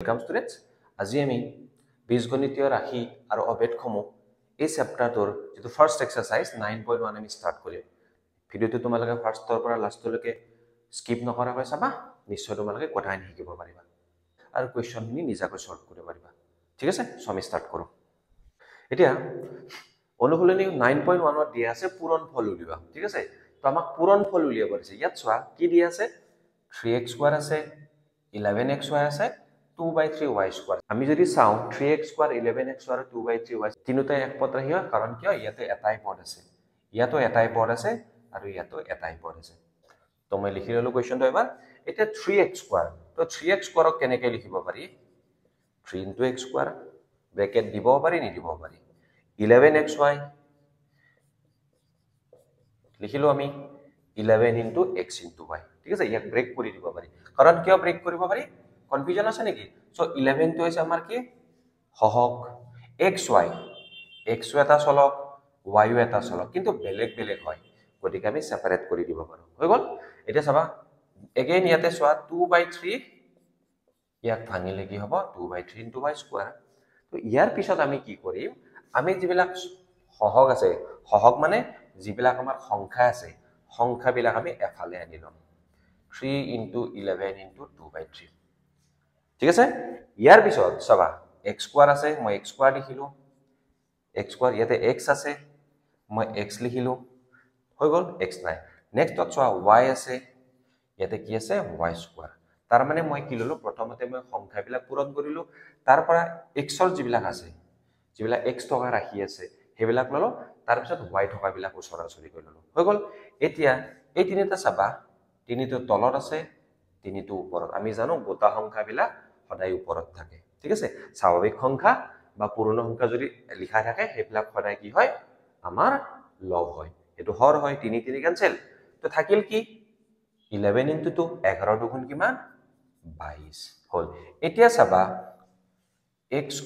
Welcome students. আজি আমি বীজগণিতীয় ৰাশি আৰু অভেদসমূহ এই চেপ্টাৰটোৰ যেটো ফাৰ্স্ট এক্সাৰসাইজ 9.1 আমি স্টাৰ্ট কৰিম। ভিডিওটো তোমালোকে ফাৰ্স্টৰ পৰা লাষ্টলৈকে স্কিপ নকৰাকৈ চাবা, নিশ্চয় তোমালোকে কথাখিনি শিকিব পাৰিবা আৰু কোৱেশ্চনখিনি নিজাকৈ সলভ কৰিব পাৰিবা। ঠিক আছে, সো আমি স্টাৰ্ট কৰো। এতিয়া অনুশীলনী 9.1 ত দিয়া আছে পূৰণফল উলিওৱা। ঠিক আছে, তো আমাক পূৰণফল উলিয়াব দিছে। ইয়াত চোৱা কি দিয়া আছে, 3x² আছে, 11xy আছে, 2/3y²। আমি যদি চাও 3x², 11x আৰু 2/3y তিনিটাই এক পদ ৰাখিবা, কাৰণ কিয় ইয়াতে এটাই পদ আছে, ইয়াতো এটাই পদ আছে আৰু ইয়াতো এটাই পদ আছে। তো মই লিখি ললো কোৱেশ্চনটো এবাৰ। এটা 3x², তো 3x² ক কেনেকৈ লিখিব পাৰি, 3 * x² ব্ৰেকেট দিব পাৰি নিদিব পাৰি, 11xy লিখিলো আমি 11 * x * y। ঠিক আছে, ইয়াক ব্ৰেক কৰি দিব পাৰি। কাৰণ কিয় ব্ৰেক কৰিব পাৰি, কনফিউজন আছে নেকি? সো 11 টো হৈছে আমাৰ কি হহক, xy x এটা চলক, y এটা চলক, কিন্তু বেলেগ বেলেগ হয়, গতিকে আমি সেপাৰেট কৰি দিব পাৰো। হৈ গল। এতিয়া চাবা এগেইন ইয়াতে চোৱা 2/3, ইয়াক ভাঙিলে কি হ'ব 2/3 * y²। তো ইয়াৰ পিছত আমি কি কৰিম, আমি যিবিলাক সহগ আছে, সহগ মানে যিবিলাক আমাৰ সংখ্যা আছে, সংখ্যাবিলাক আমি এফালে আনি লম, 3 * 11 * 2/3। ঠিক আছে, ইয়াৰ পিছত চাবা x² আছে, মই x² লিখিলো, x² ইয়াতে x আছে, মই x লিখিলো, হৈ গল, x নাই। নেক্সটত চোৱা y আছে, ইয়াতে কি আছে y²। তাৰ মানে মই কি ললো, প্ৰথমতে মই সংখ্যাবিলাক পূৰণ কৰিলো, তাৰ পৰা x ৰ যিবিলাক আছে, যিবিলাক x থকা ৰাখি আছে সেইবিলাক ললো, তাৰ পিছত y থকা বিলাক ওচৰা-ওচৰি কৰি ললো, হৈ গল। এতিয়া এই তিনিটা চাবা, তিনিটো তলত আছে, তিনিটো ওপৰত। আমি জানো গোটা সংখ্যাবিলাক সদায় ওপৰত থাকে। ঠিক আছে, স্বাভাৱিক সংখ্যা বা পূৰ্ণ সংখ্যা যদি লিখা থাকে সেইবিলাক সদায় কি হয়, আমাৰ লব হয়, এটো হৰ হয়, 3 3 কেনসেল, তো থাকিল কি 11 * 2, 11 * 2 কিমান 22 হল। এতিয়া চাবা x²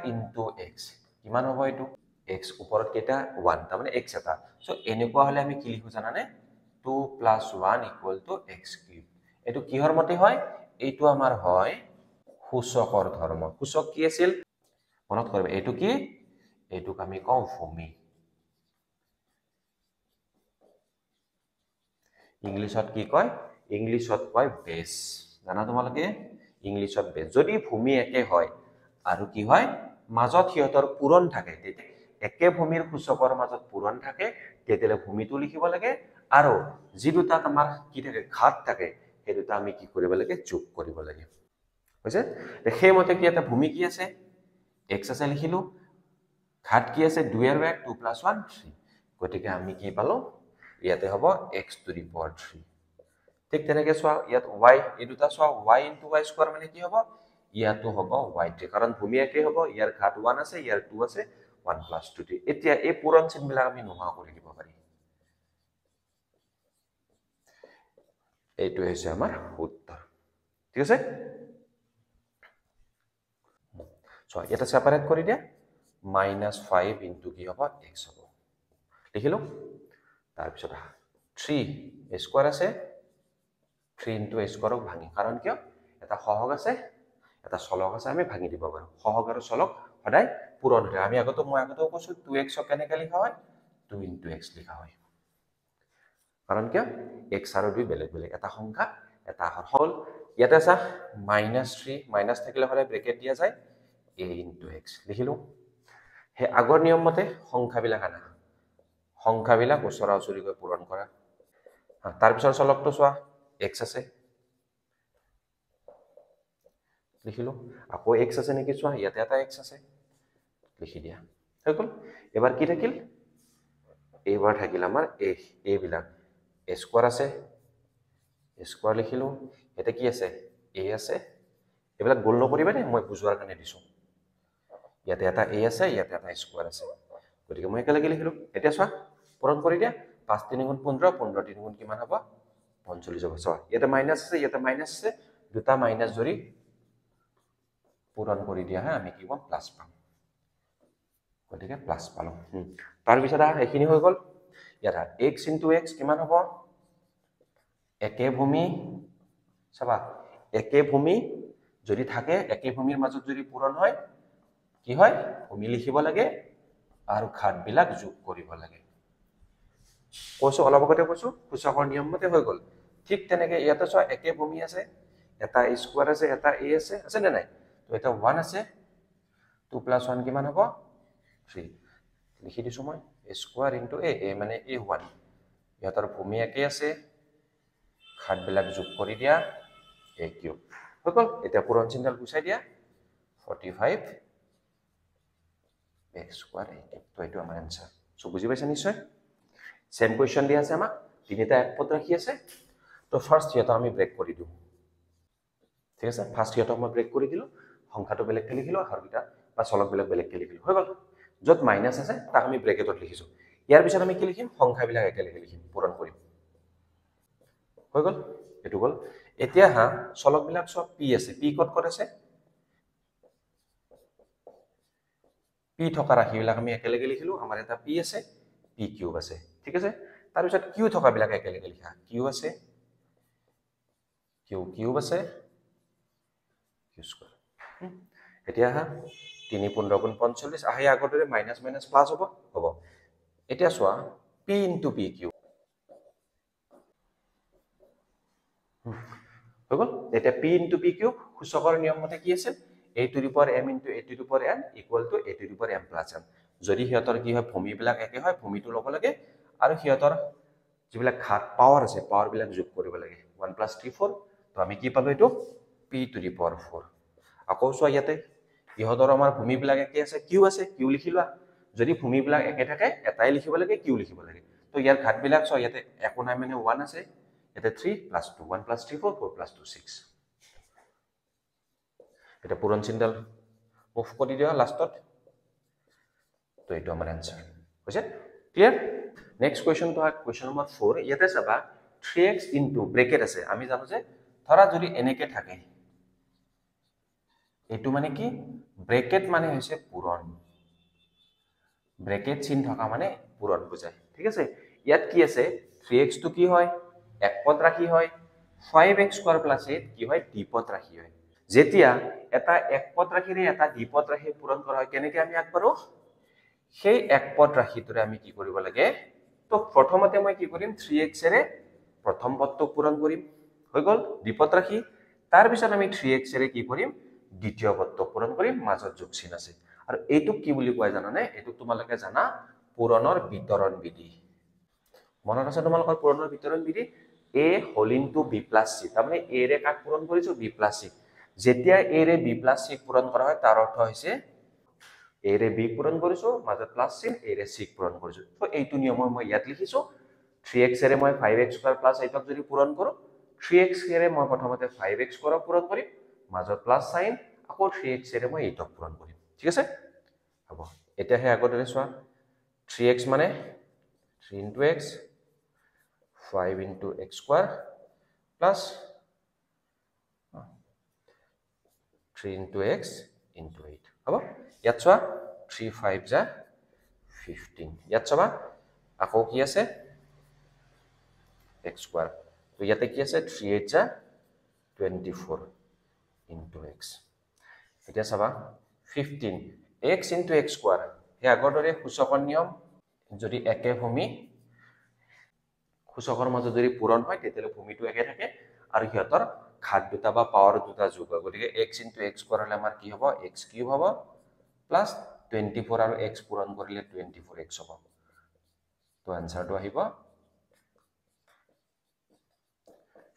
* x কিমান হ'ব, এইটো x ওপৰত কেটা 1, তাৰ মানে x এটা। সো এনেকুৱা হলে আমি কি লিখো জানানে, 2 + 1 = x³। এইটো কিহৰ মতে হয়, এইটো আমাৰ হয় সূচকৰ ধৰ্ম। সূচক কি আছিল মনত কৰিবা, এইটো কি, এইটোক আমি কওঁ ভূমি। ইংলিছত কি কয়, ইংলিছত কয় বেছ। জানা তোমালোকে ইংলিছত বেছ। যদি ভূমি একে হয় আৰু কি হয় মাজত সিহঁতৰ পূৰণ থাকে, একে ভূমিৰ সূচকৰ মাজত পূৰণ থাকে, তেতিয়ালে ভূমিটো লিখিব লাগে, আৰু যি দুটাত আমাৰ কি থাকে ঘাত থাকে, সেই দুটা আমি কি কৰিব লাগে, যোগ কৰিব লাগে। হৈছে, সেইমতে কি এটা ভূমি কি আছে, x আছে লিখিলো, ঘাত কি আছে 2 আৰু 1, 2 + 1 3, গতিকে আমি কি পালো, ইয়াতে হ'ব x⁴। ঠিক তেনেকে চোৱা ইয়াত y, এই দুটা চোৱা y * y² মানে কি হ'ব, ইয়াতো হ'ব y3, কাৰণ ভূমি একে হ'ব, ইয়াৰ ঘাত 1 আছে, ইয়াৰ 2 আছে, 1 + 2 3। এতিয়া এই পূৰণ চিনবিলাক আমি নোহোৱা কৰি দিব পাৰি। এইটো হৈছে আমাৰ উত্তৰ। ঠিক আছে, চোৱা এটা সেপাৰেট কৰি দিয়া, -5 * কি হ'ব x হ'ব, লিখিলো। তাৰপিছত 3 a² আছে, 3 * a² ক ভাঙি, কাৰণ কিয় এটা সহগ আছে, এটা চলক আছে, আমি ভাঙি দিব পাৰো। সহগ আৰু চলক সদায় পূৰণ হয়। মই আগতেও কৈছো 2x ক কেনেকৈ লিখা হয়, 2 * x লিখা হয়, কাৰণ কিয় x আৰু 2 বেলেগ বেলেগ, এটা সংখ্যা এটা হল। ইয়াতে চা -3, মাইনাছ থাকিলে সদায় ব্ৰেকেট দিয়া যায়, a * x লিখিলো। সেই আগৰ নিয়ম মতে সংখ্যাবিলাক আনা, সংখ্যাবিলাক ওচৰা-ওচৰিকৈ পূৰণ কৰা। তাৰ পিছৰ চলকটো চোৱা x আছে, লিখিলো। আকৌ x আছে নেকি চোৱা, ইয়াতে এটা x আছে, লিখি দিয়া, হৈ গল। এবাৰ কি থাকিল, এইবাৰ থাকিল আমাৰ a বিলাক, a² আছে, a² লিখিলো। এটা কি আছে, a আছে, এইবিলাক গোল নকৰিবা দেই, মই বুজোৱাৰ কাৰণে দিছো। ইয়াতে এটা a আছে, ইয়াতে এটা a² আছে, গতিকে মই একেলগে লিখিলো। এতিয়া চোৱা পূৰণ কৰি দিয়া, 5 × 3 = 15, 15 × 3 = কিমান হ'ব, 45 হ'ব। চোৱা ইয়াতে মাইনাছ আছে, ইয়াতে মাইনাছ আছে, দুটা মাইনাছ ধৰি পূৰণ কৰি দিয়া হয়, আমি কি পাম, প্লাছ পাম, গতিকে প্লাছ পালো। তাৰপিছত এইখিনি হৈ গল। ইয়াত x * x কিমান হ'ব, একে ভূমি, চাবা একে ভূমি যদি থাকে একে ভূমিৰ মাজত যদি পূৰণ হয় কি হয় ভূমি লিখিব লাগে আৰু ঘাটবিলাক যোগ কৰিব লাগে কৈছো অলপ আগতে কৈছো সূচকৰ নিয়ম মতে হৈ গল ঠিক তেনেকে ইয়াতে চোৱা একে ভূমি আছে এটা স্কয়াৰ আছে এটা a আছে নে নাই তো এটা 1 আছে 2 + 1 কিমান হ'ব 3 লিখি দিছো মই স্কয়াৰ ইনটু a মানে a1 ইয়াতৰ ভূমি একে আছে ঘাটবিলাক যোগ কৰি দিয়া a কিউব হৈ গল এতিয়া পূৰণ চিহ্ন গুচাই দিয়া 45 x স্কয়াৰ তো এইটো আমাৰ आंसर সো বুজি পাইছা নিশ্চয় সেম কোৱেশ্চন দিয়া আছে আমাক তিনিটা এক পদ ৰাখি আছে তো ফাৰ্স্ট ইয়াতো আমি ব্ৰেক কৰি দিও ঠিক আছে ফাৰ্স্ট ইয়াতো মই ব্ৰেক কৰি দিলো সংখ্যাটো বেলেগকে লিখিলো হৰগিটা বা চলক বেলেগকে লিখিলো হৈ গল যত মাইনাস আছে তাক আমি ব্ৰেকেটত লিখিছো ইয়াৰ পিছত আমি কি লিখিম সংখ্যাবিলাক একেলগে লিখিম পূৰণ কৰিম হৈ গল এটো গল এতিয়া হা চলকবিলাক সব p আছে p কত আছে p থকা ৰাশিবিলাক আমি একেলগে লিখিলো আমাৰ এটা p আছে p কিউব আছে ঠিক আছে তাৰ পিছত q থকা বিলাক একেলগে লিখা q আছে q কিউব আছে q স্কয়াৰ এতিয়া হা 3 × 15 = 45 আহে আগতৰে মাইনাস মাইনাস প্লাস হ'ব এতিয়া চোৱা p * p কিউব হৈ গল এতিয়া p * p কিউব সূচকৰ নিয়ম মতে কি আছে a to the power m into a to the power n equal to a to the power m plus n যদি হিয়তৰ কি হয় ভূমিবিলাক একে হয় ভূমিটো লব লাগে আৰু হিয়তৰ যিবিলাক ঘাত পাৱাৰ আছে পাৱাৰ বিলাক যোগ কৰিব লাগে 1 + 3 4 তো আমি কি পালো এটো p to the power 4 আকৌ চোৱা ইয়াতে ইহতৰ আমাৰ ভূমিবিলাক একে আছে কিউ আছে কিউ লিখিলা যদি ভূমিবিলাক একে থাকে এটাই লিখিব লাগে কিউ লিখিব লাগে তো ইয়াৰ ঘাতবিলাক চোৱা ইয়াতে একো নাই মানে 1 আছে এটা 3 + 2 1 + 3 4 4 + 2 6 এটা পূৰণ চিহ্নডাল মুভ কৰি দিয়া লাষ্টত তো এইটো আমাৰ आंसर হৈছে ক্লিয়াৰ নেক্সট কোৱেশ্চন তো কোৱেশ্চন নম্বৰ 4 ইয়াতে চাবা 3x * ব্ৰেকেট আছে আমি জানো যে ধৰা যদি এনেকে থাকে এইটো মানে কি ব্ৰেকেট মানে হৈছে পূৰণ ব্ৰেকেট চিন থকা মানে পূৰণ বুজায় ঠিক আছে ইয়াত কি আছে 3x তো কি হয় এক পদ ৰাশি হয় 5x² + 8 কি হয় দ্বিপদ ৰাশি হয় যেতিয়া এটা এক পদ ৰাশিৰে এটা দ্বিপদ ৰাশি পূৰণ কৰা হয় কেনেকৈ আমি আগবাঢ়ো সেই এক পদ ৰাশিটোৰে আমি কি কৰিব লাগে তো প্ৰথমতে মই কি কৰিম 3x ৰে প্ৰথম পদটো পূৰণ কৰিম হৈ গল দ্বিপদ ৰাশি তাৰ পিছত আমি 3x ৰে কি কৰিম দ্বিতীয় পদটো পূৰণ কৰিম মাজত যোগ চিন আছে আৰু এইটো কি বুলি কয় জানানে এইটো তোমালোকে জানা পূৰণৰ বিতৰণ বিধি মনত আছে তোমালোকৰ পূৰণৰ বিতৰণ বিধি a whole into b + c তাৰমানে a ৰে কাক পূৰণ কৰিছো b + c যেতিয়া a ৰে b + c পূৰণ কৰা হয় তাৰ অৰ্থ হৈছে a ৰে b পূৰণ কৰিছো মাজত প্লাস চিন a ৰে c পূৰণ কৰিছো তো এইটো নিয়ম মই ইয়াত লিখিছো 3x ৰে মই 5x² + 8 যদি পূৰণ কৰো 3x ৰে মই প্ৰথমতে 5x² পূৰণ কৰিম মাজত প্লাস সাইন আকৌ 3x ৰে মই 8 পূৰণ কৰিম ঠিক আছে হ'ব এতিয়া হে আগতে চোৱা 3x মানে 3 * x 5 * x² plus 3 * x * 8 হ'ব ইয়াত চোৱা 3 5 যা 15 ইয়াত চাবা আকৌ কি আছে x² তো ইয়াতে কি আছে 3 8 যা 24 * x এতিয়া চাবা 15 x * x² হে আগৰদৰে সূচকৰ নিয়ম যদি একে ভূমি সূচকৰ মাজত যদি পূৰণ হয় তেতিয়ালে ভূমিটো একে থাকে আৰু হিয়তৰ ঘাত দুটা বা পাৱাৰ দুটা যোগ হয় গতিকে x * x² হলে আমাৰ কি হ'ব x³ হ'ব প্লাস 24 আৰু x পূৰণ কৰিলে 24x হ'ব তো आंसरটো আহিব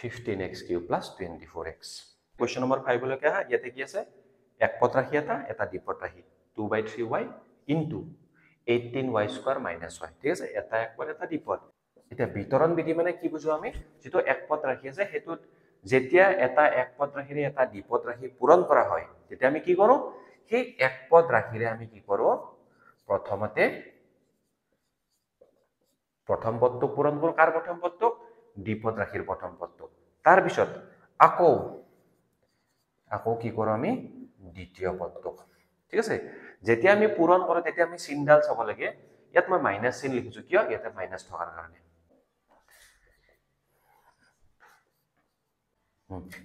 15x³ + 24x কোৱেশ্চন নম্বৰ 5 লৈকে আহা ইয়াতে কি আছে এক পদ ৰাশি এটা দ্বিপদ ৰাশি 2/3y * 18y² - y ঠিক আছে এটা এক পদ এটা দ্বিপদ এতিয়া বিতৰণ বিধি মানে কি বুজো আমি যেটো এক পদ ৰাশি আছে হেতুত যেতিয়া এটা এক পদ ৰাশিৰে এটা দ্বিপদ ৰাশি পূৰণ কৰা হয় তেতিয়া আমি কি কৰো সেই এক পদ ৰাশিৰে আমি কি কৰো প্ৰথমতে প্ৰথম পদটো পূৰণ কৰো কাৰ প্ৰথম পদটো দ্বিপদ ৰাশিৰ প্ৰথম পদটো তাৰ পিছত আকৌ কি কৰো আমি দ্বিতীয় পদটো ঠিক আছে যেতিয়া আমি পূৰণ কৰো তেতিয়া আমি চিহ্নডাল চাব লাগে ইয়াত মই মাইনাস চিহ্ন লিখিছো কিয় ইয়াতে মাইনাস থকাৰ কাৰণে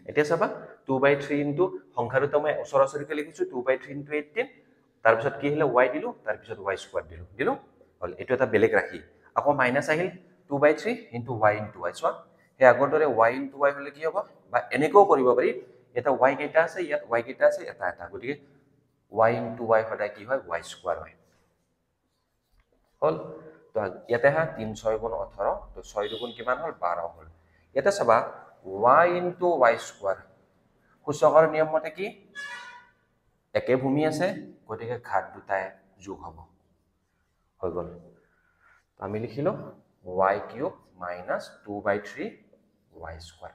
এতিয়া চাবা 2/3 ইনটু সংখ্যা দুটা মই ওচৰাওচৰিকৈ লিখিছো 2/3 ইনটু 18 তাৰপিছত কি হলে y দিলো তাৰপিছত y স্কয়াৰ দিলো হল এটো এটা বেলেগ ৰাখি আকৌ মাইনাস আহিল 2/3 ইনটু y ইনটু y চোৱা হে আগৰ দৰে y ইনটু y হলে কি হ'ব বা এনেকৈ কৰিব পাৰি এটা y কেইটা আছে ইয়াত y কেইটা আছে এটা এটা গতিকে y ইনটু y সদায় কি হয় y স্কয়াৰ হয় হল তো ইয়াতে হা 3 6 গুণ 18 তো 6 দুগুণ কিমান হল 12 হল ইয়াতে চাবা y ইনটু y স্কয়াৰ সূচকৰ নিয়ম মতে কি একে ভূমি আছে গতিকে ঘাত দুটাই যোগ হ'ব হৈ গল আমি লিখিলো y cube minus 2/3 y square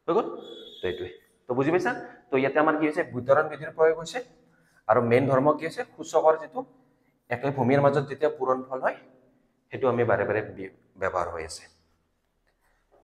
হৈ গল তো এইটোৱে তো বুজি পাইছা তো ইয়াতে আমাৰ কি হৈছে বিতৰণ বিধিৰ প্ৰয়োগ হৈছে আৰু মেইন ধৰ্ম কি হৈছে সূচকৰ যেটো একে ভূমিৰ মাজত যেতিয়া পূৰণফল হয় হেতু আমি বাৰে বাৰে ব্যৱহাৰ হৈ আছে